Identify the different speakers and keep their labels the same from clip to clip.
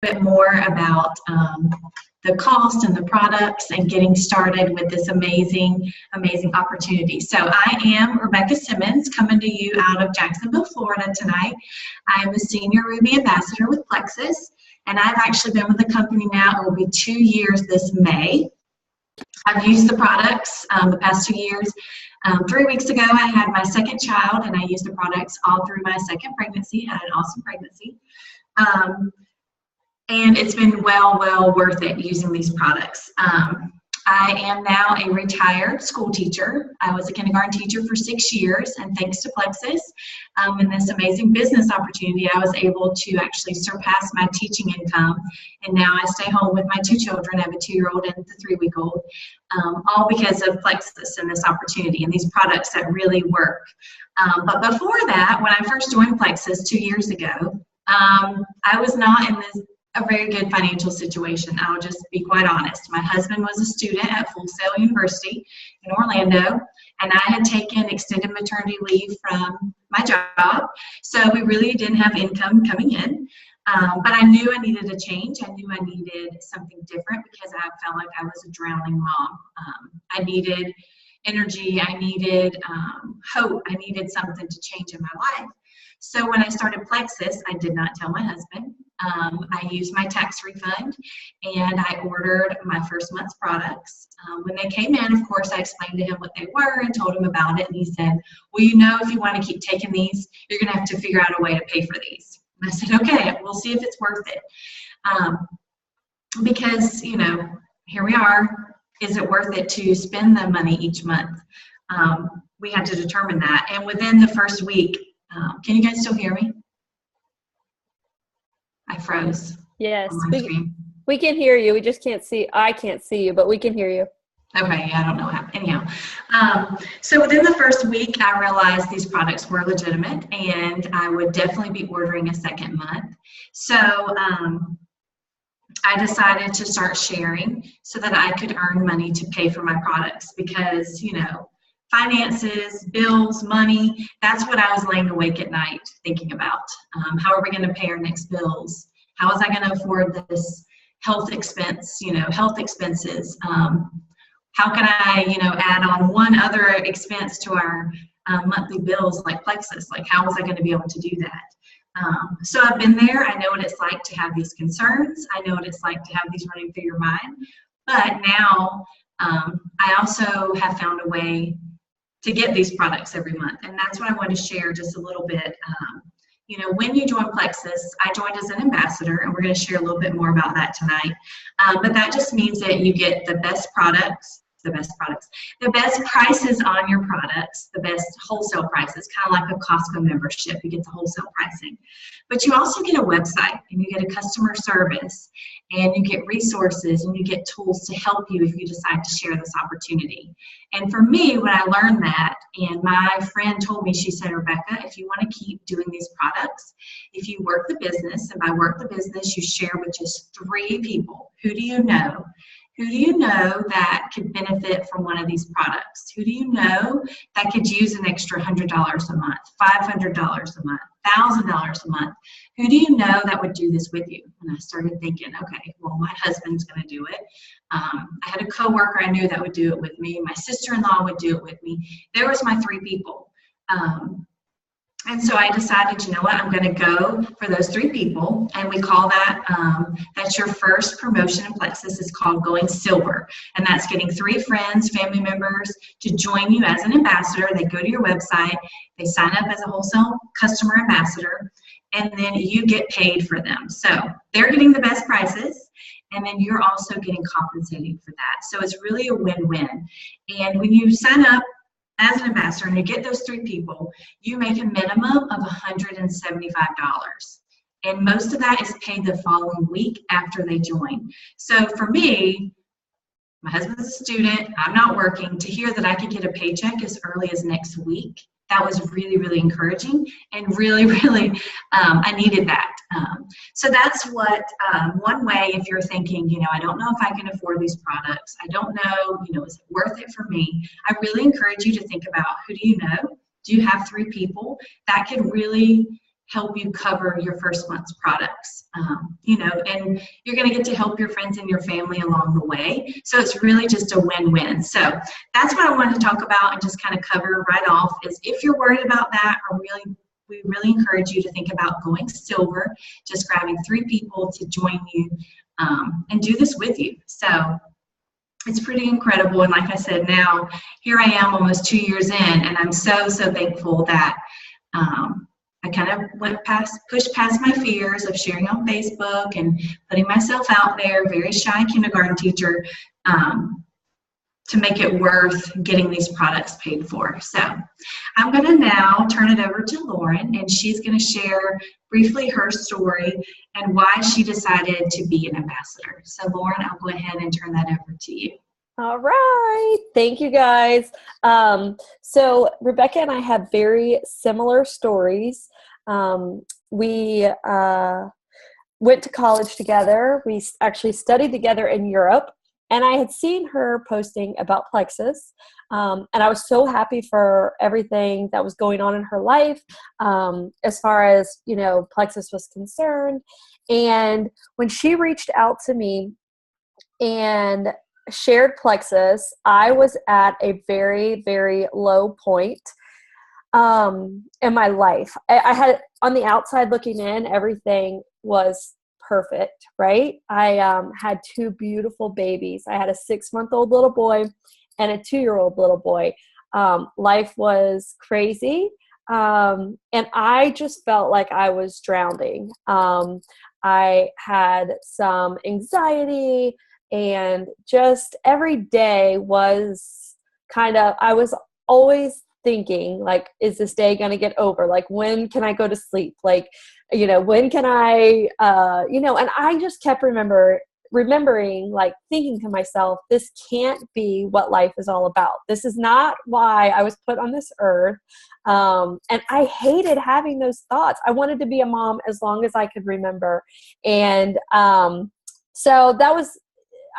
Speaker 1: bit more about the cost and the products and getting started with this amazing opportunity. So I am Rebecca Simmons, coming to you out of Jacksonville, Florida tonight. I'm a Senior Ruby Ambassador with Plexus, and I've actually been with the company now. It will be 2 years this May. I've used the products the past 2 years. 3 weeks ago, I had my second child, and I used the products all through my second pregnancy. I had an awesome pregnancy. And it's been well worth it using these products. I am now a retired school teacher. I was a kindergarten teacher for 6 years, and thanks to Plexus and this amazing business opportunity, I was able to actually surpass my teaching income. And now I stay home with my 2 children. I have a 2-year-old and a 3-week-old, all because of Plexus and this opportunity and these products that really work. But before that, when I first joined Plexus 2 years ago, I was not in a very good financial situation. I'll just be quite honest. My husband was a student at Full Sail University in Orlando, and I had taken extended maternity leave from my job, so we really didn't have income coming in. But I knew I needed a change. I knew I needed something different because I felt like I was a drowning mom. I needed energy. I needed hope. I needed something to change in my life. So when I started Plexus, I did not tell my husband. I used my tax refund, and I ordered my first month's products. When they came in, of course, I explained to him what they were and told him about it, and he said, well, you know, if you want to keep taking these, you're going to have to figure out a way to pay for these. And I said, okay, we'll see if it's worth it. Because, you know, here we are. Is it worth it to spend the money each month? We had to determine that. And within the first week, can you guys still hear me? I froze.
Speaker 2: Yes, we can hear you. We just can't see. I can't see you, but we can hear you.
Speaker 1: Okay, I don't know how. Anyhow, so within the first week, I realized these products were legitimate, and I would definitely be ordering a second month. So I decided to start sharing so that I could earn money to pay for my products because, you know, finances, bills, money, that's what I was laying awake at night thinking about. How are we going to pay our next bills? How is I going to afford this health expense, you know, health expenses? How can I, you know, add on one other expense to our monthly bills like Plexus? Like, how was I going to be able to do that? So I've been there. I know what it's like to have these concerns. I know what it's like to have these running through your mind. But now I also have found a way to get these products every month. And that's what I want to share just a little bit. You know, when you join Plexus, I joined as an ambassador, and we're going to share a little bit more about that tonight. But that just means that you get the best products, the best prices on your products, the best wholesale prices, kind of like a Costco membership. You get the wholesale pricing. But you also get a website, and you get a customer service, and you get resources, and you get tools to help you if you decide to share this opportunity. And for me, when I learned that, and my friend told me, she said, Rebecca, if you want to keep doing these products, if you work the business, and by work the business, you share with just 3 people. Who do you know? Who do you know that could benefit from one of these products? Who do you know that could use an extra $100 a month, $500 a month, $1,000 a month? Who do you know that would do this with you? And I started thinking, okay, well, my husband's going to do it. I had a coworker I knew that would do it with me. My sister-in-law would do it with me. There was my 3 people. And so I decided, you know what, I'm going to go for those 3 people, and we call that, that's your first promotion in Plexus. It's called Going Silver, and that's getting 3 friends, family members to join you as an ambassador. They go to your website, they sign up as a wholesale customer ambassador, and then you get paid for them. So they're getting the best prices, and then you're also getting compensated for that. So it's really a win-win. And when you sign up as an ambassador and you get those 3 people, you make a minimum of $175. And most of that is paid the following week after they join. So for me, my husband's a student, I'm not working, to hear that I could get a paycheck as early as next week, that was really encouraging, and really I needed that. So that's what one way, if you're thinking, you know, I don't know if I can afford these products, I don't know, you know, is it worth it for me? I really encourage you to think about, who do you know? Do you have 3 people that could really help you cover your first month's products, and you're going to get to help your friends and your family along the way. So it's really just a win-win. So that's what I wanted to talk about and just kind of cover right off is if you're worried about that, we really encourage you to think about going silver, just grabbing 3 people to join you and do this with you. So it's pretty incredible. And like I said, now here I am almost 2 years in, and I'm so thankful that I kind of pushed past my fears of sharing on Facebook and putting myself out there, very shy kindergarten teacher, to make it worth getting these products paid for. So I'm going to now turn it over to Lauren, and she's going to share briefly her story and why she decided to be an ambassador. So Lauren, I'll go ahead and turn that over to you.
Speaker 2: All right. Thank you, guys. So Rebecca and I have very similar stories. We went to college together. We actually studied together in Europe. And I had seen her posting about Plexus, and I was so happy for everything that was going on in her life as far as, Plexus was concerned. And when she reached out to me and shared Plexus, I was at a very, very low point in my life. I had, on the outside looking in, everything was perfect, right? I had 2 beautiful babies. I had a 6-month-old little boy and a 2-year-old little boy. Life was crazy. And I just felt like I was drowning. I had some anxiety, and just every day was I was always thinking, like, is this day going to get over? Like, when can I go to sleep? Like, when can I, and I just kept remembering, like, thinking to myself, this can't be what life is all about. This is not why I was put on this earth. And I hated having those thoughts. I wanted to be a mom as long as I could remember. And so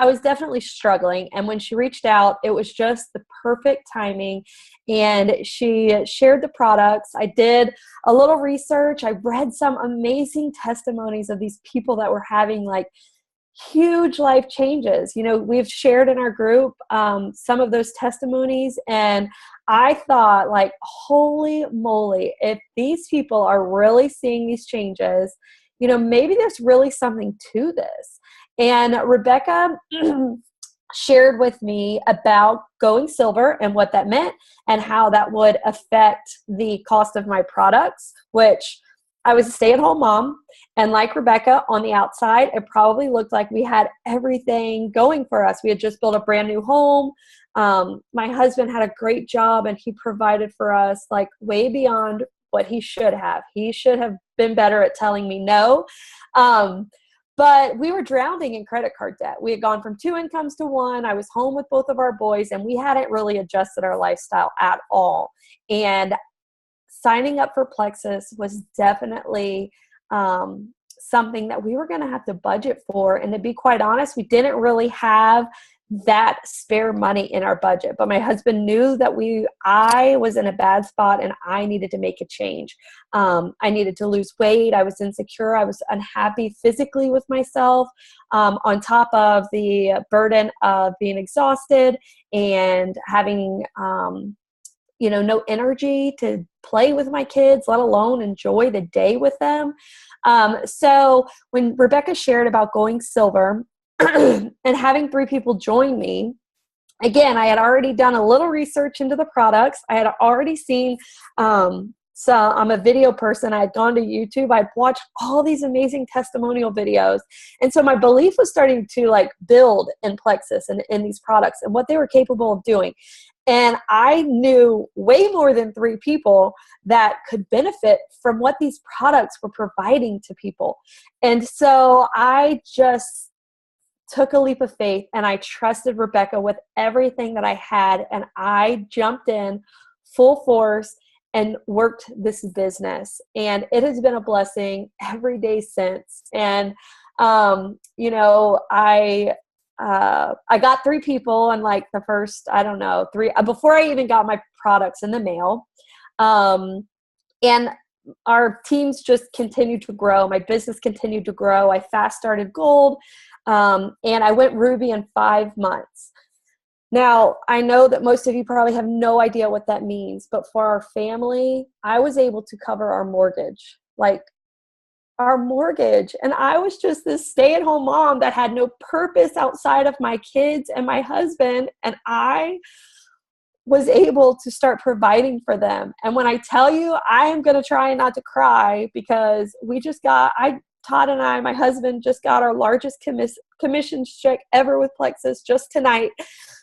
Speaker 2: I was definitely struggling. And when she reached out, it was just the perfect timing. And she shared the products. I did a little research. I read some amazing testimonies of these people that were having, like, huge life changes. We've shared in our group some of those testimonies. And I thought, like, holy moly, if these people are really seeing these changes, maybe there's really something to this. And Rebecca shared with me about going silver and what that meant and how that would affect the cost of my products, which I was a stay-at-home mom. And like Rebecca, on the outside, it probably looked like we had everything going for us. We had just built a brand new home. My husband had a great job, and he provided for us, like, way beyond what he should have. He should have been better at telling me no. But we were drowning in credit card debt. We had gone from 2 incomes to 1. I was home with both of our boys, and we hadn't really adjusted our lifestyle at all. And signing up for Plexus was definitely something that we were going to have to budget for. And to be quite honest, we didn't really have that spare money in our budget. But my husband knew that I was in a bad spot and I needed to make a change. I needed to lose weight. I was insecure. I was unhappy physically with myself, on top of the burden of being exhausted and having, no energy to play with my kids, let alone enjoy the day with them. So when Rebecca shared about going silver, and having 3 people join me, again, I had already done a little research into the products. I had already seen, so I'm a video person. I had gone to YouTube. I'd watched all these amazing testimonial videos. And so my belief was starting to, like, build in Plexus and in these products and what they were capable of doing. And I knew way more than 3 people that could benefit from what these products were providing to people. And so I just took a leap of faith, and I trusted Rebecca with everything that I had, and I jumped in full force and worked this business. And it has been a blessing every day since. And I got 3 people in, like, the first, 3, before I even got my products in the mail. And our teams just continued to grow. My business continued to grow. I fast started gold, and I went Ruby in 5 months. Now, I know that most of you probably have no idea what that means, but for our family, I was able to cover our mortgage, like our mortgage. And I was just this stay-at-home mom that had no purpose outside of my kids and my husband, and I was able to start providing for them. And when I tell you, I am going to try not to cry because Todd and I, my husband, just got our largest commission check ever with Plexus just tonight.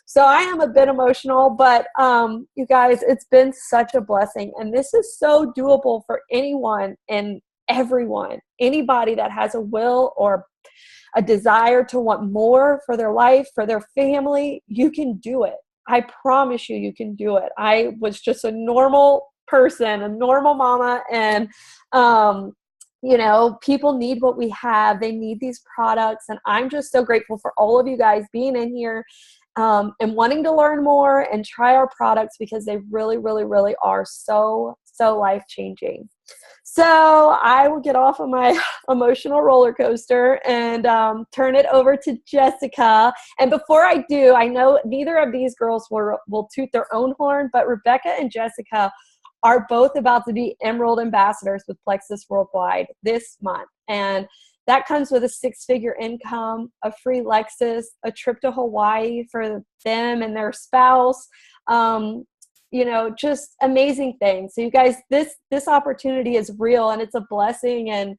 Speaker 2: So I am a bit emotional, but you guys, it's been such a blessing. And this is so doable for anyone and everyone. Anybody that has a will or a desire to want more for their life, for their family, you can do it. I promise you, you can do it. I was just a normal person, a normal mama, and people need what we have. They need these products, and I'm just so grateful for all of you guys being in here and wanting to learn more and try our products because they really, really, really are so life-changing. So I will get off of my emotional roller coaster and turn it over to Jessica. And before I do, I know neither of these girls will toot their own horn, but Rebecca and Jessica are both about to be Emerald ambassadors with Plexus Worldwide this month. And that comes with a 6-figure income, a free Lexus, a trip to Hawaii for them and their spouse. Just amazing things. So you guys, this opportunity is real and it's a blessing. And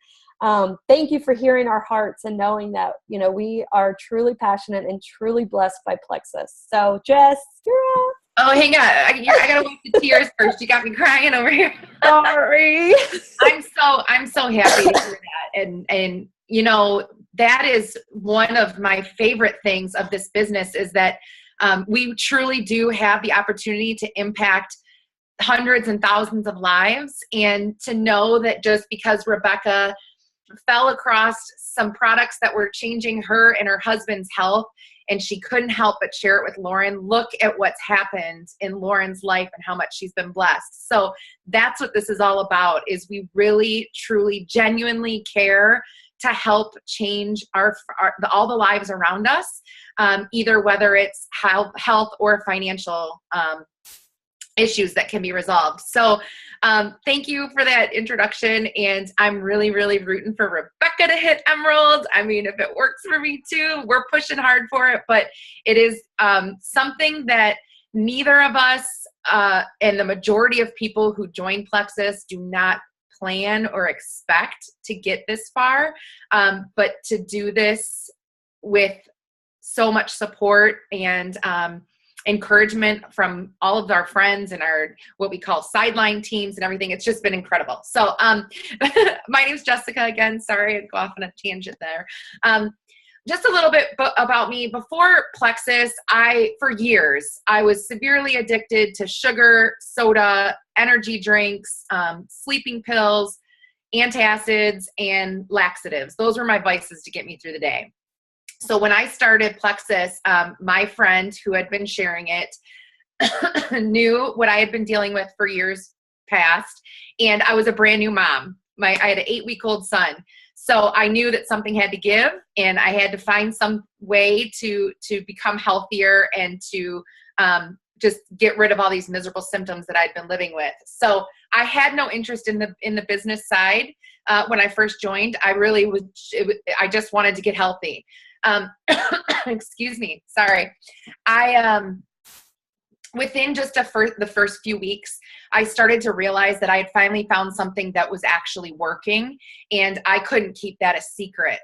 Speaker 2: thank you for hearing our hearts and knowing that, we are truly passionate and truly blessed by Plexus. So Jess, you're up.
Speaker 3: Oh, hang on. I gotta wipe the tears first. You got me crying over here.
Speaker 2: Sorry.
Speaker 3: I'm so happy to hear that. And that is one of my favorite things of this business is that we truly do have the opportunity to impact hundreds and thousands of lives, and to know that just because Rebecca fell across some products that were changing her and her husband's health, and she couldn't help but share it with Lauren, look at what's happened in Lauren's life and how much she's been blessed. So that's what this is all about, is we really, truly, genuinely care to help change all the lives around us, either whether it's health or financial issues that can be resolved. So thank you for that introduction. And I'm really, really rooting for Rebecca to hit Emerald. I mean, if it works for me too, we're pushing hard for it. But it is something that neither of us and the majority of people who join Plexus do not plan or expect to get this far. But to do this with so much support and encouragement from all of our friends and our what we call sideline teams and everything. It's just been incredible. So my name's Jessica again. Sorry, I'd go off on a tangent there. Just a little bit about me. Before Plexus, for years, I was severely addicted to sugar, soda, energy drinks, sleeping pills, antacids, and laxatives. Those were my vices to get me through the day. So when I started Plexus, my friend who had been sharing it knew what I had been dealing with for years past, and I was a brand new mom. I had an 8-week-old son. So I knew that something had to give, and I had to find some way to become healthier and to just get rid of all these miserable symptoms that I'd been living with. So I had no interest in the business side when I first joined. I just wanted to get healthy. Excuse me. Sorry. Within just the first few weeks, I started to realize that I had finally found something that was actually working, and I couldn't keep that a secret.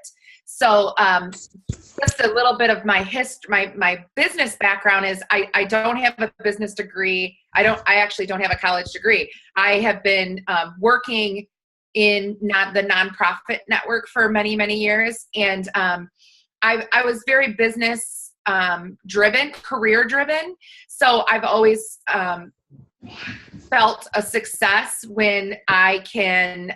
Speaker 3: So just a little bit of my history, my business background is I don't have a business degree. I actually don't have a college degree. I have been working in the nonprofit network for many, many years, and I was very business driven, career driven. So I've always felt a success when I can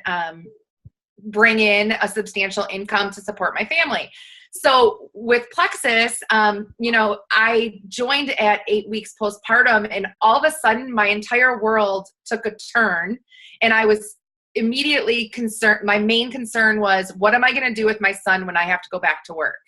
Speaker 3: bring in a substantial income to support my family. So with Plexus, I joined at 8 weeks postpartum, and all of a sudden my entire world took a turn, and immediately concerned. My main concern was, what am I going to do with my son when I have to go back to work?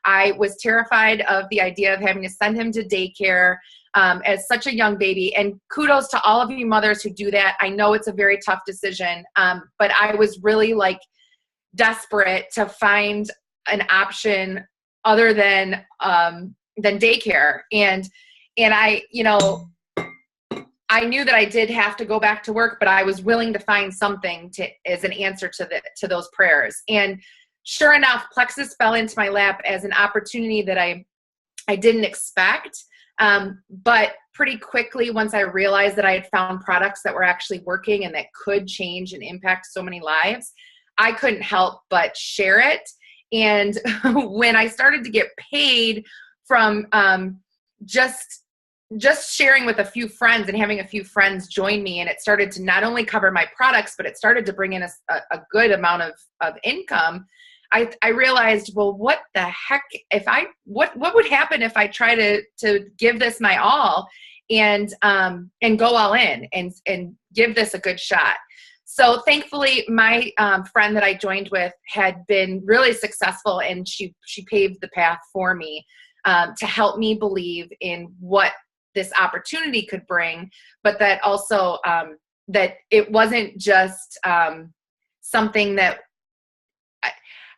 Speaker 3: I was terrified of the idea of having to send him to daycare as such a young baby. And kudos to all of you mothers who do that. I know it's a very tough decision, but I was really like desperate to find an option other than daycare. And I, I knew that I did have to go back to work, but I was willing to find something as an answer to those prayers. And sure enough, Plexus fell into my lap as an opportunity that I didn't expect. But pretty quickly, once I realized that I had found products that were actually working and that could change and impact so many lives, I couldn't help but share it. And when I started to get paid from just sharing with a few friends and having a few friends join me, and it started to not only cover my products, but it started to bring in a good amount of income, I realized, well, what the heck, what would happen if I try to give this my all and go all in and give this a good shot. So thankfully, my friend that I joined with had been really successful, and she paved the path for me to help me believe in what this opportunity could bring, but that also that it wasn't just something that,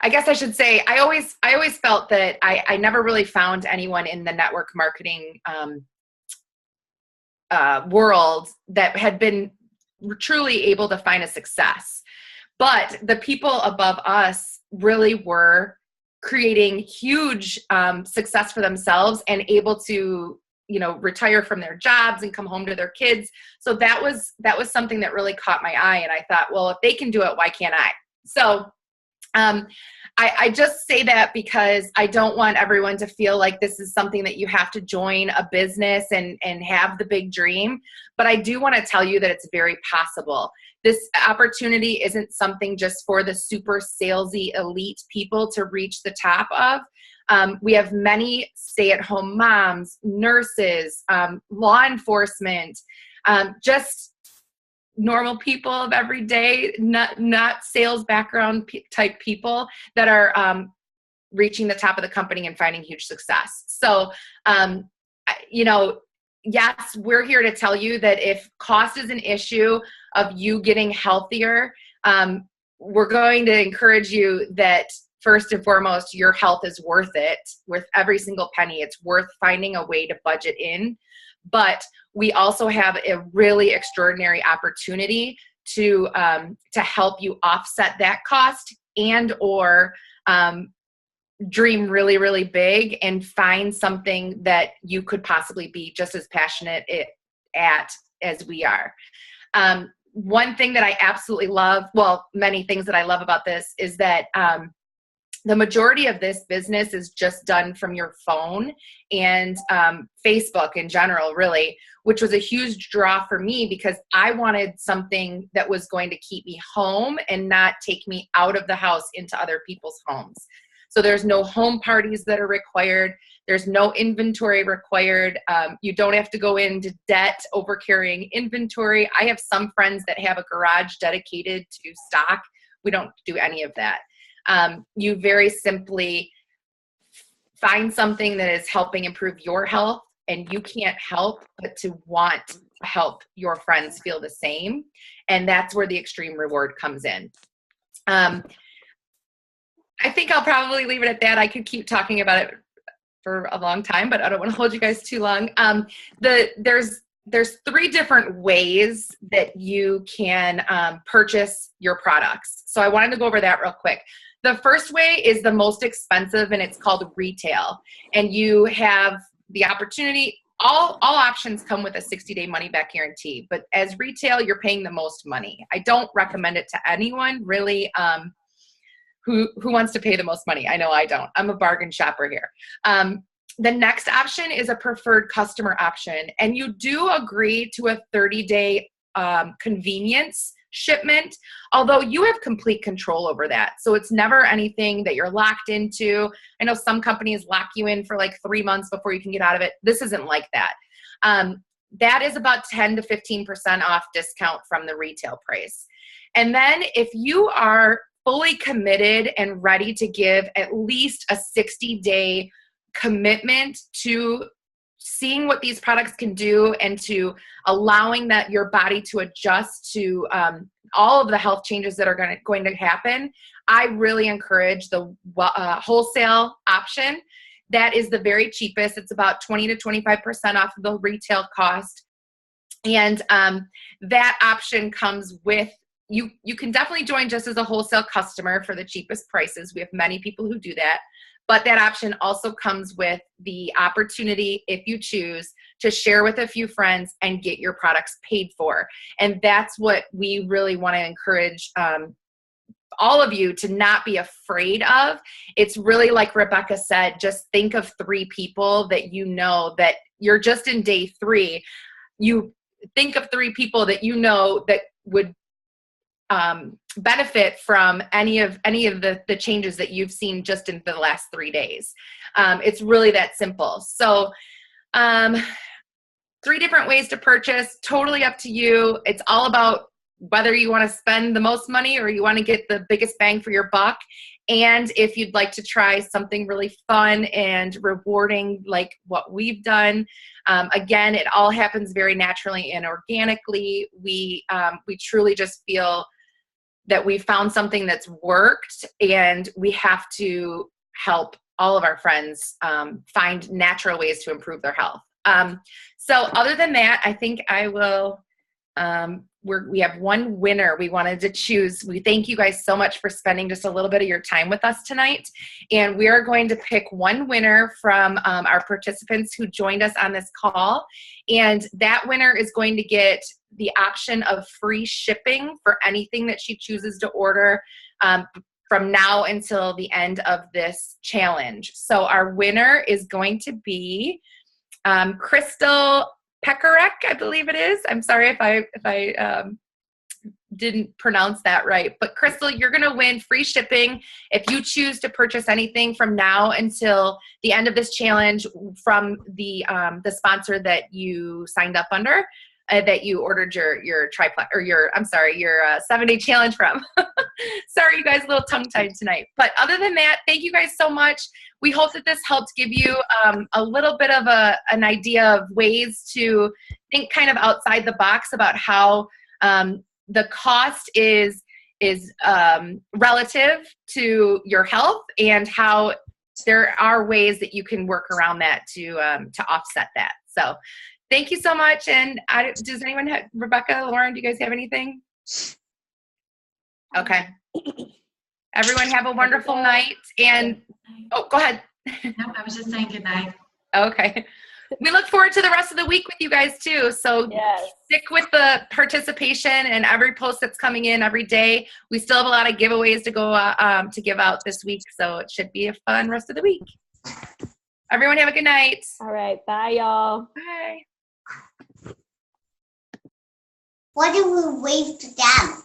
Speaker 3: I guess I should say, I always felt that I never really found anyone in the network marketing world that had been truly able to find a success. But the people above us really were creating huge success for themselves and able to, retire from their jobs and come home to their kids. So that was something that really caught my eye. And I thought, well, if they can do it, why can't I? So I just say that because I don't want everyone to feel like this is something that you have to join a business and have the big dream. But I do want to tell you that it's very possible. This opportunity isn't something just for the super salesy elite people to reach the top of. We have many stay-at-home moms, nurses, law enforcement, just normal people of every day, not sales background type people that are reaching the top of the company and finding huge success. So, yes, we're here to tell you that if cost is an issue of you getting healthier, we're going to encourage you that first and foremost, your health is worth it. Worth every single penny. It's worth finding a way to budget in. But we also have a really extraordinary opportunity to help you offset that cost and or dream really, really big and find something that you could possibly be just as passionate at as we are. One thing that I absolutely love, well, many things that I love about this is that the majority of this business is just done from your phone and Facebook in general, really, which was a huge draw for me because I wanted something that was going to keep me home and not take me out of the house into other people's homes. So there's no home parties that are required. There's no inventory required. You don't have to go into debt over carrying inventory. I have some friends that have a garage dedicated to stock. We don't do any of that. You very simply find something that is helping improve your health, and you can't help but to want to help your friends feel the same. And that's where the extreme reward comes in. I think I'll probably leave it at that. I could keep talking about it for a long time, but I don't want to hold you guys too long. There's 3 different ways that you can purchase your products. So I wanted to go over that real quick. The first way is the most expensive, and it's called retail. And you have the opportunity, all options come with a 60-day money-back guarantee. But as retail, you're paying the most money. I don't recommend it to anyone, really, who wants to pay the most money. I know I don't. I'm a bargain shopper here. The next option is a preferred customer option. And you do agree to a 30-day convenience shipment, although you have complete control over that. So it's never anything that you're locked into. I know some companies lock you in for like 3 months before you can get out of it. This isn't like that. That is about 10 to 15% off discount from the retail price. And then if you are fully committed and ready to give at least a 60-day commitment to seeing what these products can do and to allowing that your body to adjust to all of the health changes that are going to happen, I really encourage the wholesale option. That is the very cheapest. It's about 20 to 25% off of the retail cost. And that option comes with, you can definitely join just as a wholesale customer for the cheapest prices. We have many people who do that. But that option also comes with the opportunity, if you choose, to share with a few friends and get your products paid for. And that's what we really want to encourage all of you to not be afraid of. It's really like Rebecca said, just think of 3 people that you know that you're just in day 3. You think of 3 people that you know that would benefit from any of the changes that you've seen just in the last 3 days. It's really that simple. So 3 different ways to purchase, totally up to you. It's all about whether you want to spend the most money or you want to get the biggest bang for your buck. And if you'd like to try something really fun and rewarding like what we've done, again, it all happens very naturally and organically. We truly just feel that we found something that's worked, and we have to help all of our friends find natural ways to improve their health. So other than that, I think I will, we have one winner we wanted to choose. We thank you guys so much for spending just a little bit of your time with us tonight. And we are going to pick one winner from our participants who joined us on this call. And that winner is going to get the option of free shipping for anything that she chooses to order from now until the end of this challenge. So our winner is going to be Crystal Pekarek, I believe it is. I'm sorry if I didn't pronounce that right. But Crystal, you're going to win free shipping if you choose to purchase anything from now until the end of this challenge from the sponsor that you signed up under, that you ordered your triplex or your 7-day challenge from. Sorry, you guys, a little tongue-tied tonight. But other than that, thank you guys so much. We hope that this helped give you a little bit of an idea of ways to think kind of outside the box about how the cost is relative to your health and how there are ways that you can work around that to offset that. So thank you so much. And does anyone have, Rebecca, Lauren, do you guys have anything? Okay. Everyone have a wonderful night. And, oh, go ahead.
Speaker 1: No, I was just saying good night.
Speaker 3: Okay. We look forward to the rest of the week with you guys too. So stick with the participation and every post that's coming in every day. We still have a lot of giveaways to go to give out this week. So it should be a fun rest of the week. Everyone have a good night.
Speaker 2: All right. Bye, y'all.
Speaker 3: Bye.
Speaker 4: What do we wave to them?